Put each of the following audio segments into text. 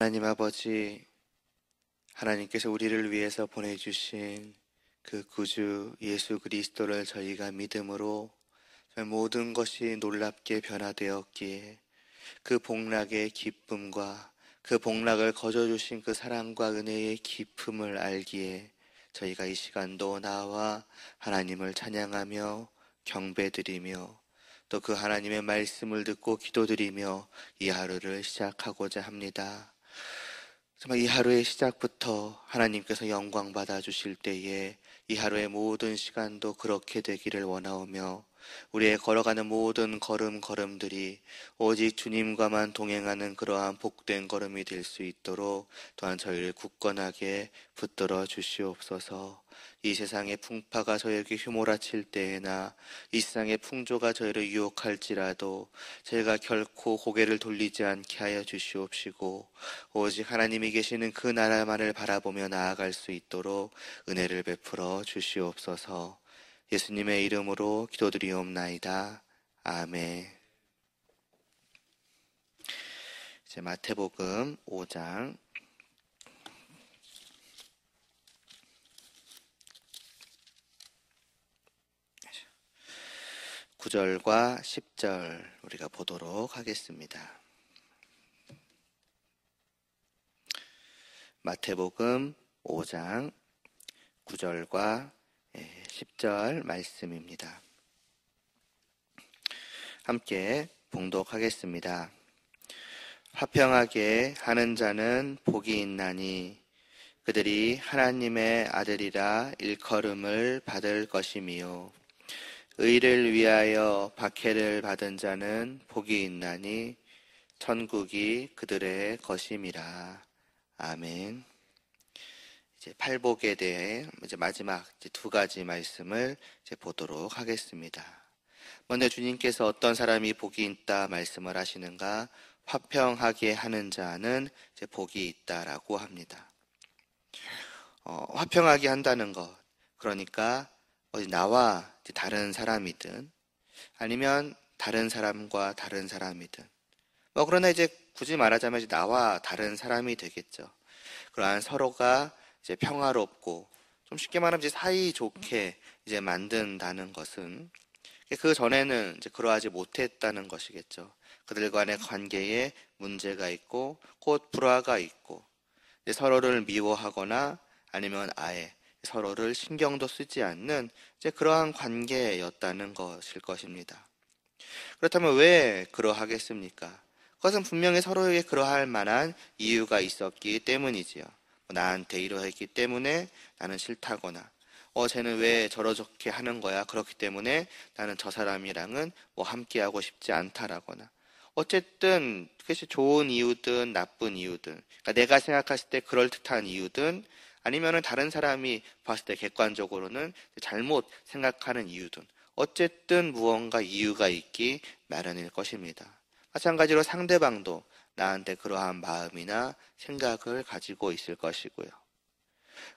하나님 아버지, 하나님께서 우리를 위해서 보내주신 그 구주 예수 그리스도를 저희가 믿음으로 모든 것이 놀랍게 변화되었기에 그 복락의 기쁨과 그 복락을 거저주신 그 사랑과 은혜의 깊음을 알기에 저희가 이 시간도 나와 하나님을 찬양하며 경배드리며 또 그 하나님의 말씀을 듣고 기도드리며 이 하루를 시작하고자 합니다. 정말 이 하루의 시작부터 하나님께서 영광 받아주실 때에 이 하루의 모든 시간도 그렇게 되기를 원하오며 우리의 걸어가는 모든 걸음들이 오직 주님과만 동행하는 그러한 복된 걸음이 될 수 있도록 또한 저희를 굳건하게 붙들어 주시옵소서. 이 세상의 풍파가 저에게 휘몰아칠 때에나 이 세상의 풍조가 저희를 유혹할지라도 저희가 결코 고개를 돌리지 않게 하여 주시옵시고 오직 하나님이 계시는 그 나라만을 바라보며 나아갈 수 있도록 은혜를 베풀어 주시옵소서. 예수님의 이름으로 기도드리옵나이다. 아멘. 이제 마태복음 5장 9절과 10절 우리가 보도록 하겠습니다. 마태복음 5장 9절과 10절 말씀입니다. 함께 봉독하겠습니다. 화평하게 하는 자는 복이 있나니 그들이 하나님의 아들이라 일컬음을 받을 것이미요. 의를 위하여 박해를 받은 자는 복이 있나니 천국이 그들의 것임이라. 아멘. 이제 팔복에 대해 이제 마지막 두 가지 말씀을 이제 보도록 하겠습니다. 먼저 주님께서 어떤 사람이 복이 있다 말씀을 하시는가? 화평하게 하는 자는 이제 복이 있다라고 합니다. 화평하게 한다는 것, 그러니까 나와 다른 사람이든 아니면 다른 사람과 다른 사람이든 그러나 이제 굳이 말하자면 이제 나와 다른 사람이 되겠죠. 그러한 서로가 이제 평화롭고 좀 쉽게 말하면 이제 사이좋게 이제 만든다는 것은 그 전에는 이제 그러하지 못했다는 것이겠죠. 그들 간의 관계에 문제가 있고 곧 불화가 있고 이제 서로를 미워하거나 아니면 아예 서로를 신경도 쓰지 않는 이제 그러한 관계였다는 것일 것입니다. 그렇다면 왜 그러하겠습니까? 그것은 분명히 서로에게 그러할 만한 이유가 있었기 때문이지요. 나한테 이러했기 때문에 나는 싫다거나 쟤는 왜 저렇게 하는 거야? 그렇기 때문에 나는 저 사람이랑은 함께하고 싶지 않다라거나 어쨌든 그것이 좋은 이유든 나쁜 이유든 그러니까 내가 생각했을 때 그럴듯한 이유든 아니면은 다른 사람이 봤을 때 객관적으로는 잘못 생각하는 이유든 어쨌든 무언가 이유가 있기 마련일 것입니다. 마찬가지로 상대방도 나한테 그러한 마음이나 생각을 가지고 있을 것이고요.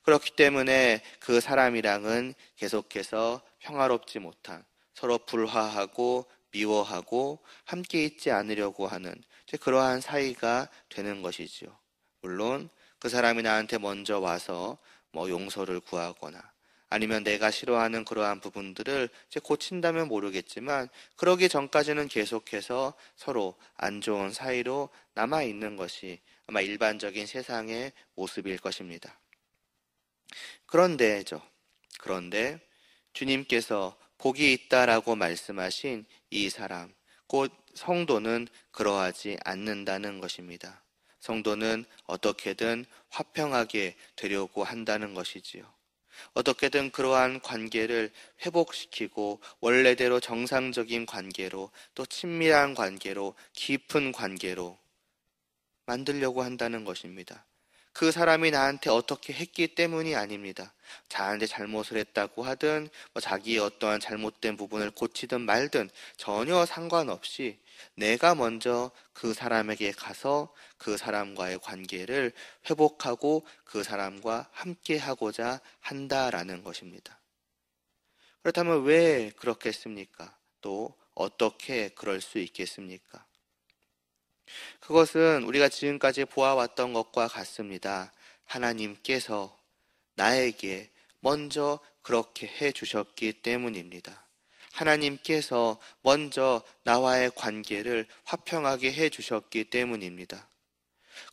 그렇기 때문에 그 사람이랑은 계속해서 평화롭지 못한 서로 불화하고 미워하고 함께 있지 않으려고 하는 그러한 사이가 되는 것이지요. 물론 그 사람이 나한테 먼저 와서 용서를 구하거나 아니면 내가 싫어하는 그러한 부분들을 이제 고친다면 모르겠지만 그러기 전까지는 계속해서 서로 안 좋은 사이로 남아있는 것이 아마 일반적인 세상의 모습일 것입니다. 그런데 주님께서 복이 있다라고 말씀하신 이 사람, 곧 성도는 그러하지 않는다는 것입니다. 성도는 어떻게든 화평하게 되려고 한다는 것이지요. 어떻게든 그러한 관계를 회복시키고 원래대로 정상적인 관계로 또 친밀한 관계로 깊은 관계로 만들려고 한다는 것입니다. 그 사람이 나한테 어떻게 했기 때문이 아닙니다. 자한테 잘못을 했다고 하든 자기의 어떠한 잘못된 부분을 고치든 말든 전혀 상관없이 내가 먼저 그 사람에게 가서 그 사람과의 관계를 회복하고 그 사람과 함께 하고자 한다라는 것입니다. 그렇다면 왜 그렇겠습니까? 또 어떻게 그럴 수 있겠습니까? 그것은 우리가 지금까지 보아왔던 것과 같습니다. 하나님께서 나에게 먼저 그렇게 해 주셨기 때문입니다. 하나님께서 먼저 나와의 관계를 화평하게 해 주셨기 때문입니다.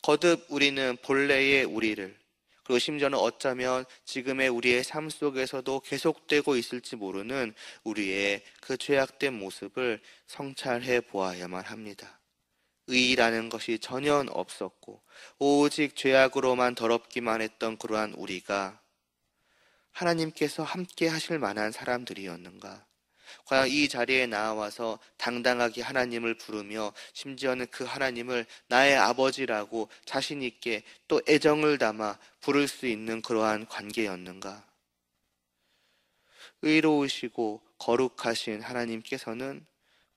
거듭 우리는 본래의 우리를, 그리고 심지어는 어쩌면 지금의 우리의 삶 속에서도 계속되고 있을지 모르는 우리의 그 죄악된 모습을 성찰해 보아야만 합니다. 의의라는 것이 전혀 없었고 오직 죄악으로만 더럽기만 했던 그러한 우리가 하나님께서 함께 하실 만한 사람들이었는가? 과연 이 자리에 나와서 당당하게 하나님을 부르며 심지어는 그 하나님을 나의 아버지라고 자신 있게 또 애정을 담아 부를 수 있는 그러한 관계였는가? 의로우시고 거룩하신 하나님께서는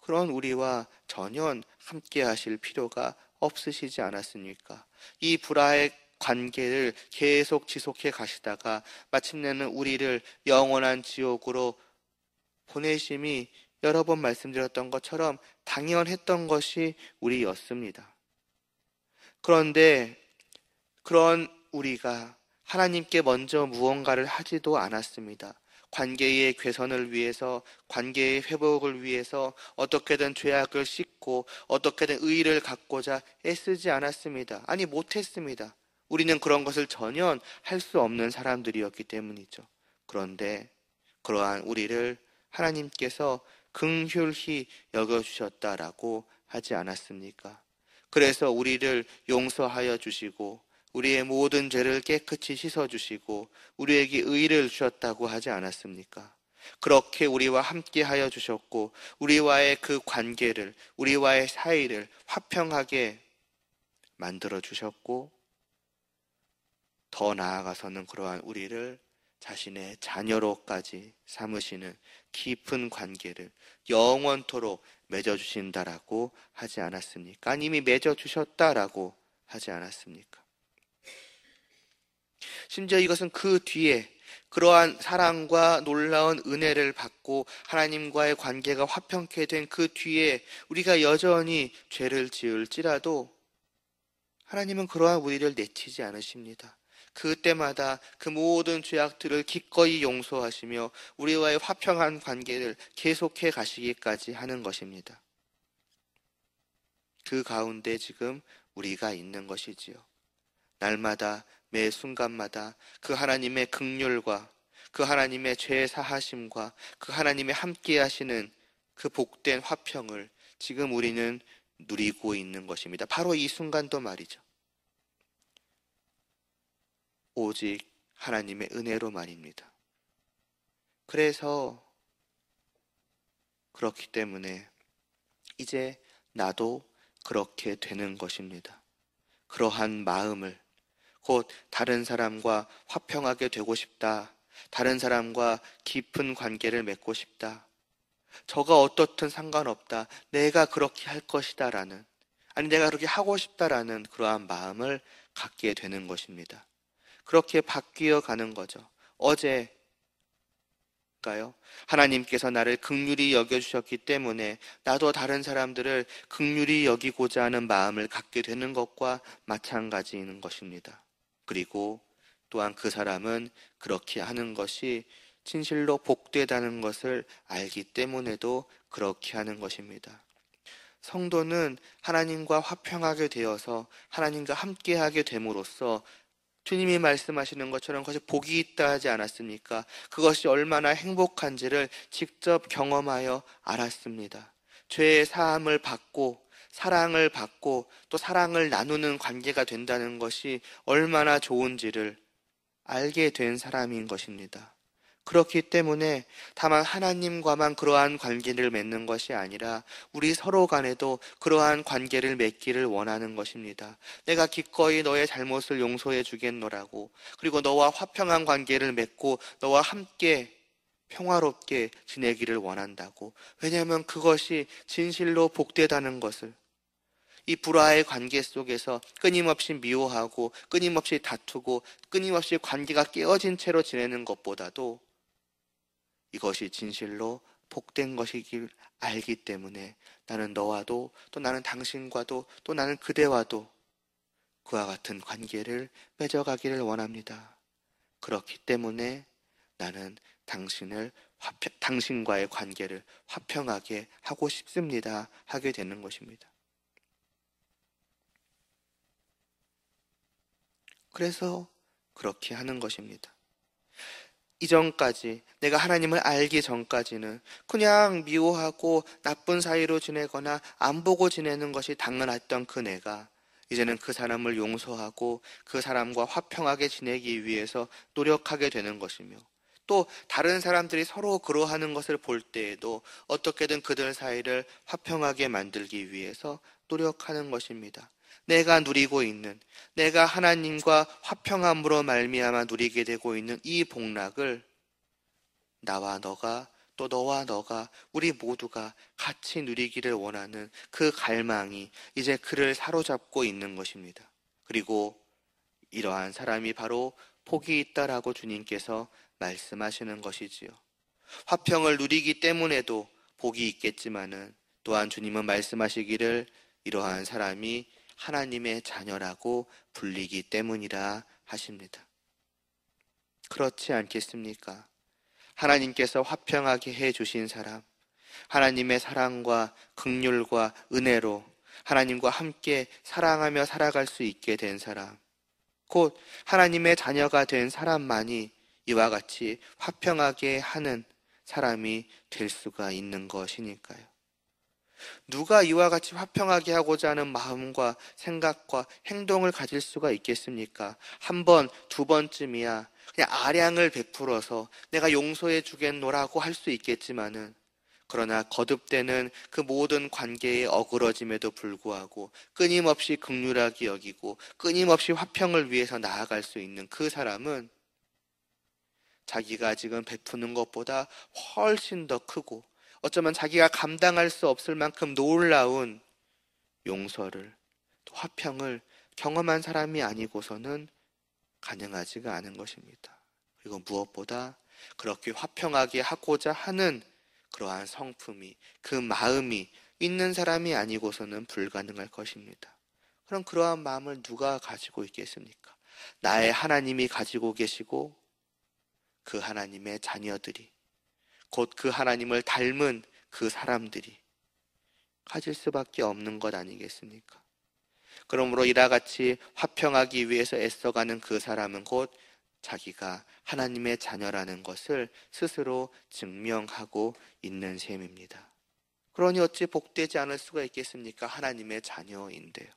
그런 우리와 전혀 함께 하실 필요가 없으시지 않았습니까? 이 불화의 관계를 계속 지속해 가시다가 마침내는 우리를 영원한 지옥으로 보내심이 여러 번 말씀드렸던 것처럼 당연했던 것이 우리였습니다. 그런데 그런 우리가 하나님께 먼저 무언가를 하지도 않았습니다. 관계의 개선을 위해서, 관계의 회복을 위해서 어떻게든 죄악을 씻고 어떻게든 의의를 갖고자 애쓰지 않았습니다. 아니, 못했습니다. 우리는 그런 것을 전혀 할 수 없는 사람들이었기 때문이죠. 그런데 그러한 우리를 하나님께서 긍휼히 여겨주셨다라고 하지 않았습니까? 그래서 우리를 용서하여 주시고 우리의 모든 죄를 깨끗이 씻어주시고 우리에게 의를 주셨다고 하지 않았습니까? 그렇게 우리와 함께 하여 주셨고 우리와의 그 관계를, 우리와의 사이를 화평하게 만들어 주셨고 더 나아가서는 그러한 우리를 자신의 자녀로까지 삼으시는 깊은 관계를 영원토록 맺어주신다라고 하지 않았습니까? 아니, 이미 맺어주셨다라고 하지 않았습니까? 심지어 이것은 그 뒤에 그러한 사랑과 놀라운 은혜를 받고 하나님과의 관계가 화평케 된 그 뒤에 우리가 여전히 죄를 지을지라도 하나님은 그러한 우리를 내치지 않으십니다. 그때마다 그 모든 죄악들을 기꺼이 용서하시며 우리와의 화평한 관계를 계속해 가시기까지 하는 것입니다. 그 가운데 지금 우리가 있는 것이지요. 날마다 매 순간마다 그 하나님의 긍휼과 그 하나님의 죄 사하심과 그 하나님의 함께 하시는 그 복된 화평을 지금 우리는 누리고 있는 것입니다. 바로 이 순간도 말이죠. 오직 하나님의 은혜로 말입니다. 그래서 그렇기 때문에 이제 나도 그렇게 되는 것입니다. 그러한 마음을 곧 다른 사람과 화평하게 되고 싶다. 다른 사람과 깊은 관계를 맺고 싶다. 저가 어떻든 상관없다. 내가 그렇게 할 것이다 라는, 아니 내가 그렇게 하고 싶다라는 그러한 마음을 갖게 되는 것입니다. 그렇게 바뀌어 가는 거죠. 어제가요, 하나님께서 나를 긍휼히 여겨주셨기 때문에 나도 다른 사람들을 긍휼히 여기고자 하는 마음을 갖게 되는 것과 마찬가지인 것입니다. 그리고 또한 그 사람은 그렇게 하는 것이 진실로 복되다는 것을 알기 때문에도 그렇게 하는 것입니다. 성도는 하나님과 화평하게 되어서 하나님과 함께하게 됨으로써 주님이 말씀하시는 것처럼 그것이 복이 있다 하지 않았습니까? 그것이 얼마나 행복한지를 직접 경험하여 알았습니다. 죄의 사함을 받고 사랑을 받고 또 사랑을 나누는 관계가 된다는 것이 얼마나 좋은지를 알게 된 사람인 것입니다. 그렇기 때문에 다만 하나님과만 그러한 관계를 맺는 것이 아니라 우리 서로 간에도 그러한 관계를 맺기를 원하는 것입니다. 내가 기꺼이 너의 잘못을 용서해 주겠노라고, 그리고 너와 화평한 관계를 맺고 너와 함께 평화롭게 지내기를 원한다고. 왜냐하면 그것이 진실로 복되다는 것을, 이 불화의 관계 속에서 끊임없이 미워하고 끊임없이 다투고 끊임없이 관계가 깨어진 채로 지내는 것보다도 이것이 진실로 복된 것이길 알기 때문에 나는 너와도, 또 나는 당신과도, 또 나는 그대와도 그와 같은 관계를 맺어가기를 원합니다. 그렇기 때문에 나는 당신과의 관계를 화평하게 하고 싶습니다. 하게 되는 것입니다. 그래서 그렇게 하는 것입니다. 이전까지, 내가 하나님을 알기 전까지는 그냥 미워하고 나쁜 사이로 지내거나 안 보고 지내는 것이 당연했던 그 내가 이제는 그 사람을 용서하고 그 사람과 화평하게 지내기 위해서 노력하게 되는 것이며, 또 다른 사람들이 서로 그러하는 것을 볼 때에도 어떻게든 그들 사이를 화평하게 만들기 위해서 노력하는 것입니다. 내가 누리고 있는, 내가 하나님과 화평함으로 말미암아 누리게 되고 있는 이 복락을 나와 너가, 또 너와 너가, 우리 모두가 같이 누리기를 원하는 그 갈망이 이제 그를 사로잡고 있는 것입니다. 그리고 이러한 사람이 바로 복이 있다라고 주님께서 말씀하시는 것이지요. 화평을 누리기 때문에도 복이 있겠지만은 또한 주님은 말씀하시기를 이러한 사람이 하나님의 자녀라고 불리기 때문이라 하십니다. 그렇지 않겠습니까? 하나님께서 화평하게 해주신 사람, 하나님의 사랑과 긍휼과 은혜로 하나님과 함께 사랑하며 살아갈 수 있게 된 사람, 곧 하나님의 자녀가 된 사람만이 이와 같이 화평하게 하는 사람이 될 수가 있는 것이니까요. 누가 이와 같이 화평하게 하고자 하는 마음과 생각과 행동을 가질 수가 있겠습니까? 한 번, 두 번쯤이야 그냥 아량을 베풀어서 내가 용서해 주겠노라고 할 수 있겠지만은, 그러나 거듭되는 그 모든 관계의 어그러짐에도 불구하고 끊임없이 긍휼하게 여기고 끊임없이 화평을 위해서 나아갈 수 있는 그 사람은 자기가 지금 베푸는 것보다 훨씬 더 크고 어쩌면 자기가 감당할 수 없을 만큼 놀라운 용서를, 또 화평을 경험한 사람이 아니고서는 가능하지가 않은 것입니다. 그리고 무엇보다 그렇게 화평하게 하고자 하는 그러한 성품이, 그 마음이 있는 사람이 아니고서는 불가능할 것입니다. 그럼 그러한 마음을 누가 가지고 있겠습니까? 나의 하나님이 가지고 계시고 그 하나님의 자녀들이, 곧 그 하나님을 닮은 그 사람들이 가질 수밖에 없는 것 아니겠습니까? 그러므로 이와 같이 화평하기 위해서 애써가는 그 사람은 곧 자기가 하나님의 자녀라는 것을 스스로 증명하고 있는 셈입니다. 그러니 어찌 복되지 않을 수가 있겠습니까? 하나님의 자녀인데요.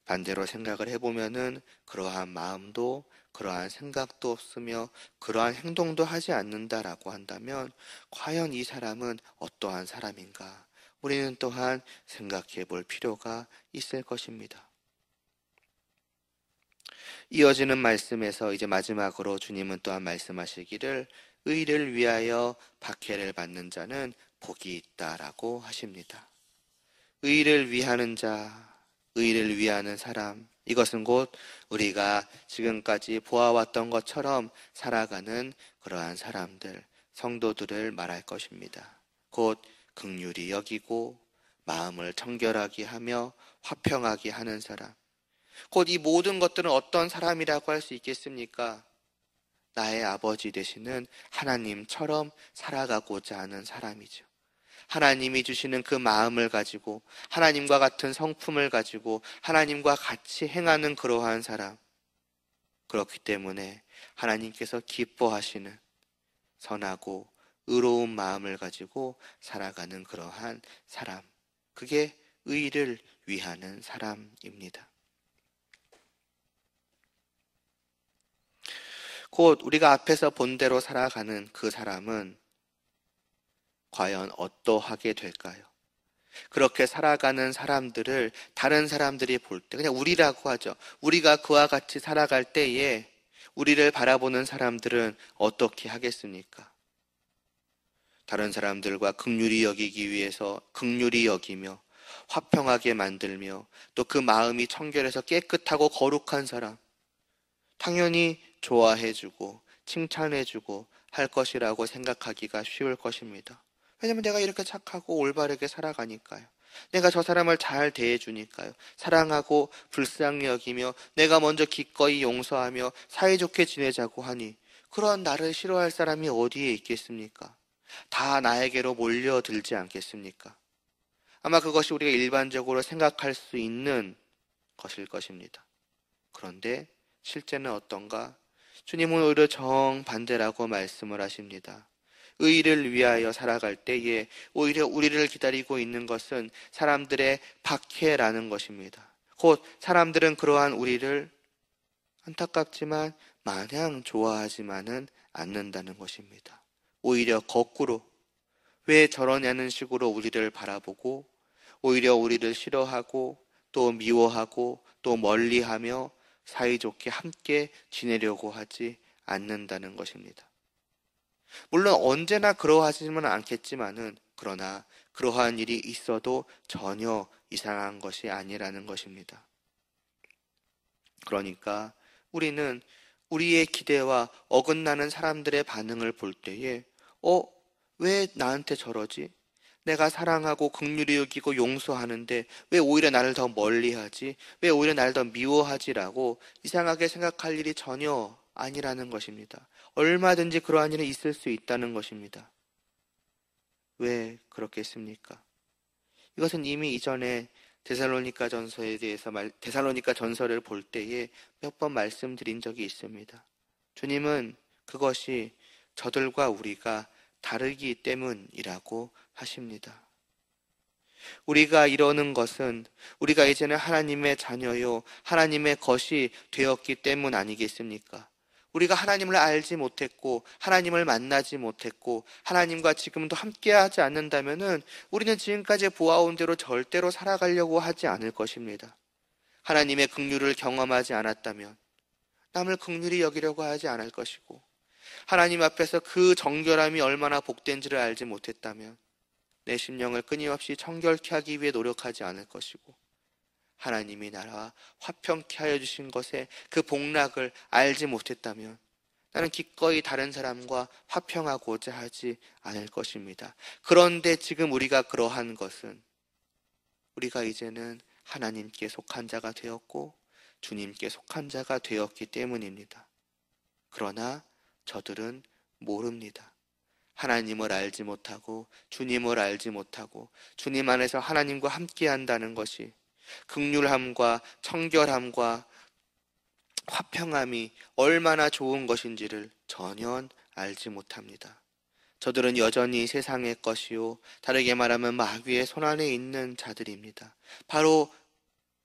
반대로 생각을 해보면은 그러한 마음도, 그러한 생각도 없으며 그러한 행동도 하지 않는다라고 한다면 과연 이 사람은 어떠한 사람인가? 우리는 또한 생각해 볼 필요가 있을 것입니다. 이어지는 말씀에서 이제 마지막으로 주님은 또한 말씀하시기를 의를 위하여 박해를 받는 자는 복이 있다라고 하십니다. 의를 위하는 자, 의를 위하는 사람, 이것은 곧 우리가 지금까지 보아왔던 것처럼 살아가는 그러한 사람들, 성도들을 말할 것입니다. 곧 긍휼히 여기고 마음을 청결하게 하며 화평하게 하는 사람, 곧 이 모든 것들은 어떤 사람이라고 할 수 있겠습니까? 나의 아버지 되시는 하나님처럼 살아가고자 하는 사람이죠. 하나님이 주시는 그 마음을 가지고 하나님과 같은 성품을 가지고 하나님과 같이 행하는 그러한 사람, 그렇기 때문에 하나님께서 기뻐하시는 선하고 의로운 마음을 가지고 살아가는 그러한 사람, 그게 의를 위하는 사람입니다. 곧 우리가 앞에서 본 대로 살아가는 그 사람은 과연 어떠하게 될까요? 그렇게 살아가는 사람들을 다른 사람들이 볼 때, 그냥 우리라고 하죠. 우리가 그와 같이 살아갈 때에 우리를 바라보는 사람들은 어떻게 하겠습니까? 다른 사람들과 긍휼히 여기기 위해서 긍휼히 여기며 화평하게 만들며 또 그 마음이 청결해서 깨끗하고 거룩한 사람, 당연히 좋아해주고 칭찬해주고 할 것이라고 생각하기가 쉬울 것입니다. 왜냐면 내가 이렇게 착하고 올바르게 살아가니까요. 내가 저 사람을 잘 대해주니까요. 사랑하고 불쌍히 여기며 내가 먼저 기꺼이 용서하며 사이좋게 지내자고 하니 그런 나를 싫어할 사람이 어디에 있겠습니까? 다 나에게로 몰려들지 않겠습니까? 아마 그것이 우리가 일반적으로 생각할 수 있는 것일 것입니다. 그런데 실제는 어떤가? 주님은 오히려 정반대라고 말씀을 하십니다. 의를 위하여 살아갈 때에 오히려 우리를 기다리고 있는 것은 사람들의 박해라는 것입니다. 곧 사람들은 그러한 우리를 안타깝지만 마냥 좋아하지만은 않는다는 것입니다. 오히려 거꾸로 왜 저러냐는 식으로 우리를 바라보고 오히려 우리를 싫어하고 또 미워하고 또 멀리하며 사이좋게 함께 지내려고 하지 않는다는 것입니다. 물론 언제나 그러하지는 않겠지만은 그러나 그러한 일이 있어도 전혀 이상한 것이 아니라는 것입니다. 그러니까 우리는 우리의 기대와 어긋나는 사람들의 반응을 볼 때에 왜 나한테 저러지? 내가 사랑하고 긍휼히 여기고 용서하는데 왜 오히려 나를 더 멀리하지? 왜 오히려 나를 더 미워하지라고 이상하게 생각할 일이 전혀 아니라는 것입니다. 얼마든지 그러한 일이 있을 수 있다는 것입니다. 왜 그렇겠습니까? 이것은 이미 이전에 데살로니가 전서에 대해서 데살로니가 전서를 볼 때에 몇 번 말씀드린 적이 있습니다. 주님은 그것이 저들과 우리가 다르기 때문이라고 하십니다. 우리가 이러는 것은 우리가 이제는 하나님의 자녀요, 하나님의 것이 되었기 때문 아니겠습니까? 우리가 하나님을 알지 못했고, 하나님을 만나지 못했고, 하나님과 지금도 함께하지 않는다면은 우리는 지금까지 보아온 대로 절대로 살아가려고 하지 않을 것입니다. 하나님의 긍휼을 경험하지 않았다면, 남을 긍휼히 여기려고 하지 않을 것이고, 하나님 앞에서 그 정결함이 얼마나 복된지를 알지 못했다면 내 심령을 끊임없이 청결케 하기 위해 노력하지 않을 것이고 하나님이 나와 화평케 하여 주신 것의 그 복락을 알지 못했다면 나는 기꺼이 다른 사람과 화평하고자 하지 않을 것입니다. 그런데 지금 우리가 그러한 것은 우리가 이제는 하나님께 속한 자가 되었고 주님께 속한 자가 되었기 때문입니다. 그러나 저들은 모릅니다. 하나님을 알지 못하고 주님을 알지 못하고 주님 안에서 하나님과 함께 한다는 것이 긍휼함과 청결함과 화평함이 얼마나 좋은 것인지를 전혀 알지 못합니다. 저들은 여전히 세상의 것이요 다르게 말하면 마귀의 손안에 있는 자들입니다. 바로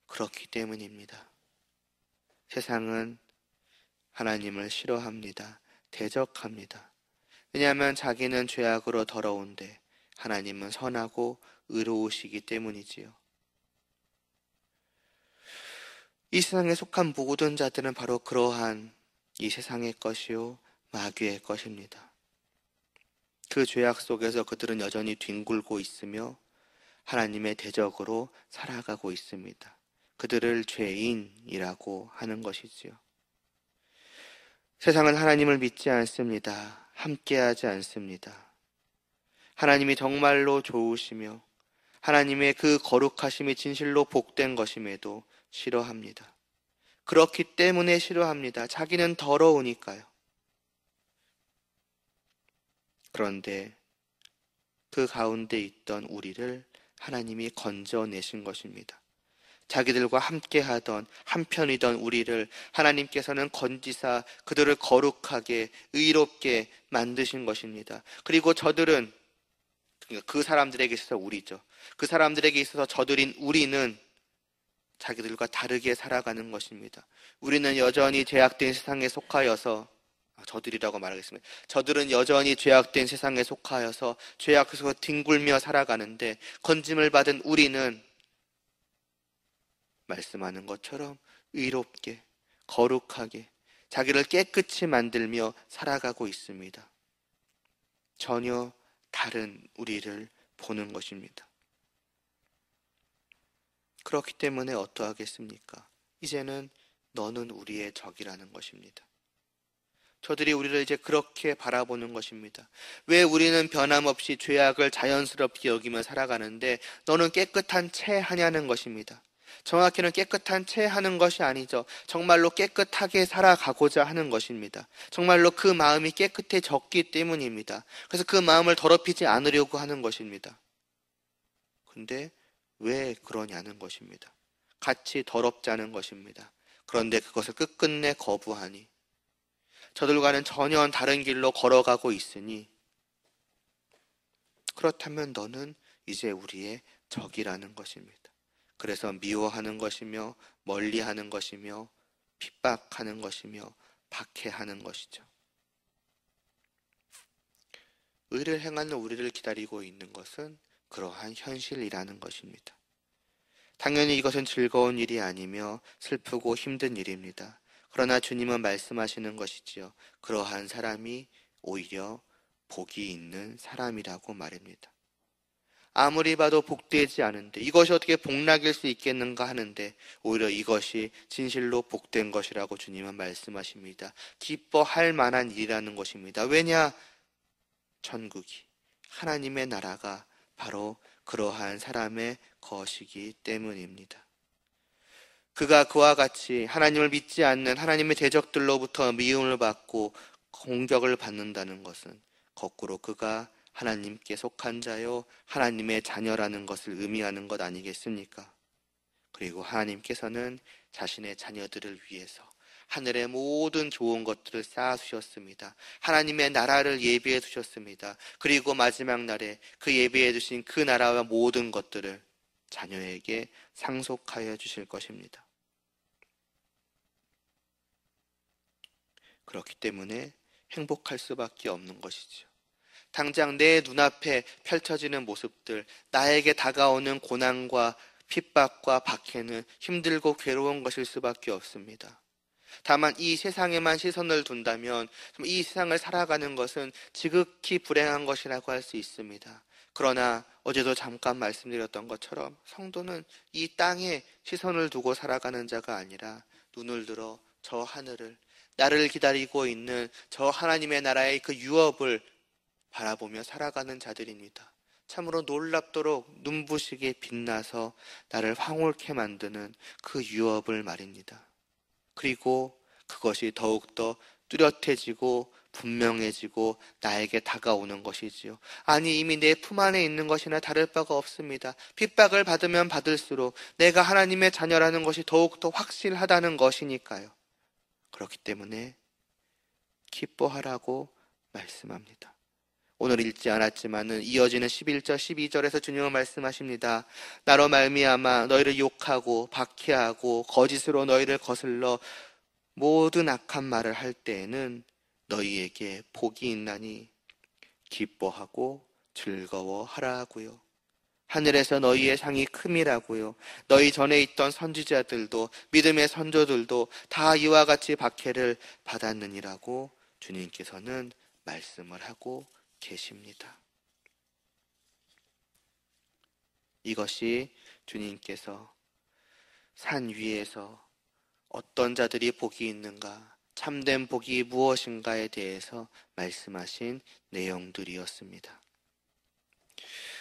그렇기 때문입니다. 세상은 하나님을 싫어합니다. 대적합니다. 왜냐하면 자기는 죄악으로 더러운데 하나님은 선하고 의로우시기 때문이지요. 이 세상에 속한 모든 자들은 바로 그러한 이 세상의 것이요 마귀의 것입니다. 그 죄악 속에서 그들은 여전히 뒹굴고 있으며 하나님의 대적으로 살아가고 있습니다. 그들을 죄인이라고 하는 것이지요. 세상은 하나님을 믿지 않습니다. 함께하지 않습니다. 하나님이 정말로 좋으시며 하나님의 그 거룩하심이 진실로 복된 것임에도 싫어합니다. 그렇기 때문에 싫어합니다. 자기는 더러우니까요. 그런데 그 가운데 있던 우리를 하나님이 건져내신 것입니다. 자기들과 함께하던 한편이던 우리를 하나님께서는 건지사 그들을 거룩하게 의롭게 만드신 것입니다. 그리고 저들은 그 사람들에게 있어서 우리죠. 그 사람들에게 있어서 저들인 우리는 자기들과 다르게 살아가는 것입니다. 우리는 여전히 죄악된 세상에 속하여서 저들이라고 말하겠습니다. 저들은 여전히 죄악된 세상에 속하여서 죄악 속에서 뒹굴며 살아가는데 건짐을 받은 우리는 말씀하는 것처럼 의롭게 거룩하게 자기를 깨끗이 만들며 살아가고 있습니다. 전혀 다른 우리를 보는 것입니다. 그렇기 때문에 어떠하겠습니까? 이제는 너는 우리의 적이라는 것입니다. 저들이 우리를 이제 그렇게 바라보는 것입니다. 왜 우리는 변함없이 죄악을 자연스럽게 여기며 살아가는데 너는 깨끗한 채 하냐는 것입니다. 정확히는 깨끗한 채 하는 것이 아니죠. 정말로 깨끗하게 살아가고자 하는 것입니다. 정말로 그 마음이 깨끗해졌기 때문입니다. 그래서 그 마음을 더럽히지 않으려고 하는 것입니다. 근데 왜 그러냐는 것입니다. 같이 더럽자는 것입니다. 그런데 그것을 끝끝내 거부하니 저들과는 전혀 다른 길로 걸어가고 있으니 그렇다면 너는 이제 우리의 적이라는 것입니다. 그래서 미워하는 것이며 멀리하는 것이며 핍박하는 것이며 박해하는 것이죠. 의를 행하는 우리를 기다리고 있는 것은 그러한 현실이라는 것입니다. 당연히 이것은 즐거운 일이 아니며 슬프고 힘든 일입니다. 그러나 주님은 말씀하시는 것이지요. 그러한 사람이 오히려 복이 있는 사람이라고 말입니다. 아무리 봐도 복되지 않은데 이것이 어떻게 복락일 수 있겠는가 하는데 오히려 이것이 진실로 복된 것이라고 주님은 말씀하십니다. 기뻐할 만한 일이라는 것입니다. 왜냐? 천국이, 하나님의 나라가 바로 그러한 사람의 것이기 때문입니다. 그가 그와 같이 하나님을 믿지 않는 하나님의 대적들로부터 미움을 받고 공격을 받는다는 것은 거꾸로 그가 하나님께 속한 자요 하나님의 자녀라는 것을 의미하는 것 아니겠습니까? 그리고 하나님께서는 자신의 자녀들을 위해서 하늘의 모든 좋은 것들을 쌓아두셨습니다. 하나님의 나라를 예비해 두셨습니다. 그리고 마지막 날에 그 예비해 두신 그 나라와 모든 것들을 자녀에게 상속하여 주실 것입니다. 그렇기 때문에 행복할 수밖에 없는 것이죠. 당장 내 눈앞에 펼쳐지는 모습들, 나에게 다가오는 고난과 핍박과 박해는 힘들고 괴로운 것일 수밖에 없습니다. 다만 이 세상에만 시선을 둔다면 이 세상을 살아가는 것은 지극히 불행한 것이라고 할 수 있습니다. 그러나 어제도 잠깐 말씀드렸던 것처럼 성도는 이 땅에 시선을 두고 살아가는 자가 아니라 눈을 들어 저 하늘을, 나를 기다리고 있는 저 하나님의 나라의 그 유업을 바라보며 살아가는 자들입니다. 참으로 놀랍도록 눈부시게 빛나서 나를 황홀케 만드는 그 유업을 말입니다. 그리고 그것이 더욱더 뚜렷해지고 분명해지고 나에게 다가오는 것이지요. 아니 이미 내 품 안에 있는 것이나 다를 바가 없습니다. 핍박을 받으면 받을수록 내가 하나님의 자녀라는 것이 더욱더 확실하다는 것이니까요. 그렇기 때문에 기뻐하라고 말씀합니다. 오늘 읽지 않았지만은 이어지는 11절, 12절에서 주님은 말씀하십니다. 나로 말미암아 너희를 욕하고 박해하고 거짓으로 너희를 거슬러 모든 악한 말을 할 때에는 너희에게 복이 있나니 기뻐하고 즐거워하라고요. 하늘에서 너희의 상이 큼이라고요. 너희 전에 있던 선지자들도 믿음의 선조들도 다 이와 같이 박해를 받았느니라고 주님께서는 말씀을 하고 계십니다. 이것이 주님께서 산 위에서 어떤 자들이 복이 있는가, 참된 복이 무엇인가에 대해서 말씀하신 내용들이었습니다.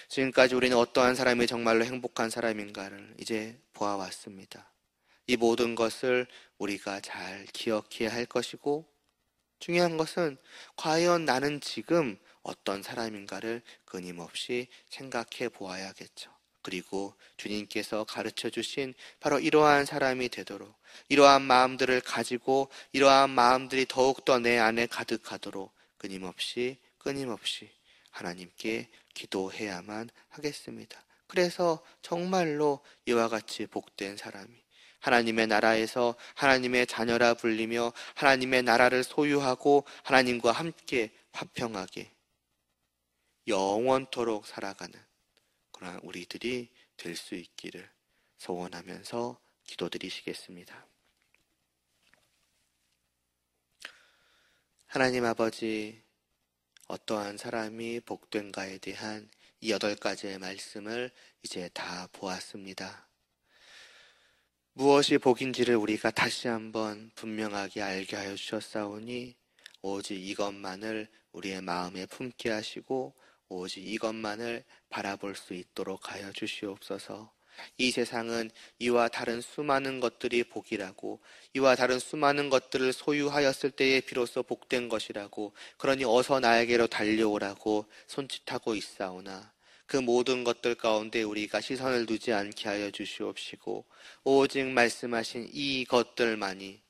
지금까지 우리는 어떠한 사람이 정말로 행복한 사람인가를 이제 보아왔습니다. 이 모든 것을 우리가 잘 기억해야 할 것이고 중요한 것은 과연 나는 지금 어떤 사람인가를 끊임없이 생각해 보아야겠죠. 그리고 주님께서 가르쳐 주신 바로 이러한 사람이 되도록, 이러한 마음들을 가지고 이러한 마음들이 더욱더 내 안에 가득하도록 끊임없이 하나님께 기도해야만 하겠습니다. 그래서 정말로 이와 같이 복된 사람이 하나님의 나라에서 하나님의 자녀라 불리며 하나님의 나라를 소유하고 하나님과 함께 화평하게 영원토록 살아가는 그러한 우리들이 될 수 있기를 소원하면서 기도드리시겠습니다. 하나님 아버지, 어떠한 사람이 복된가에 대한 이 8가지의 말씀을 이제 다 보았습니다. 무엇이 복인지를 우리가 다시 한번 분명하게 알게 하여 주셨사오니 오직 이것만을 우리의 마음에 품게 하시고 오직 이것만을 바라볼 수 있도록 하여 주시옵소서. 이 세상은 이와 다른 수많은 것들이 복이라고, 이와 다른 수많은 것들을 소유하였을 때에 비로소 복된 것이라고, 그러니 어서 나에게로 달려오라고 손짓하고 있사오나 그 모든 것들 가운데 우리가 시선을 두지 않게 하여 주시옵시고 오직 말씀하신 이 것들만이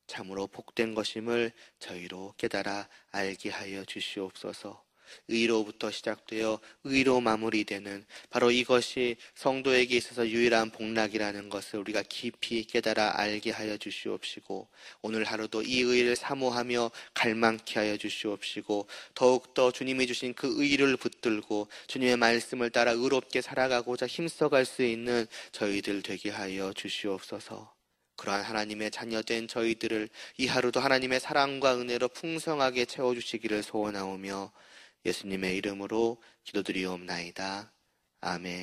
참으로 복된 것임을 저희로 깨달아 알게 하여 주시옵소서. 의로부터 시작되어 의로 마무리되는 바로 이것이 성도에게 있어서 유일한 복락이라는 것을 우리가 깊이 깨달아 알게 하여 주시옵시고 오늘 하루도 이 의를 사모하며 갈망케 하여 주시옵시고 더욱더 주님이 주신 그 의를 붙들고 주님의 말씀을 따라 의롭게 살아가고자 힘써갈 수 있는 저희들 되게 하여 주시옵소서. 그러한 하나님의 자녀된 저희들을 이 하루도 하나님의 사랑과 은혜로 풍성하게 채워주시기를 소원하오며 예수님의 이름으로 기도드리옵나이다. 아멘.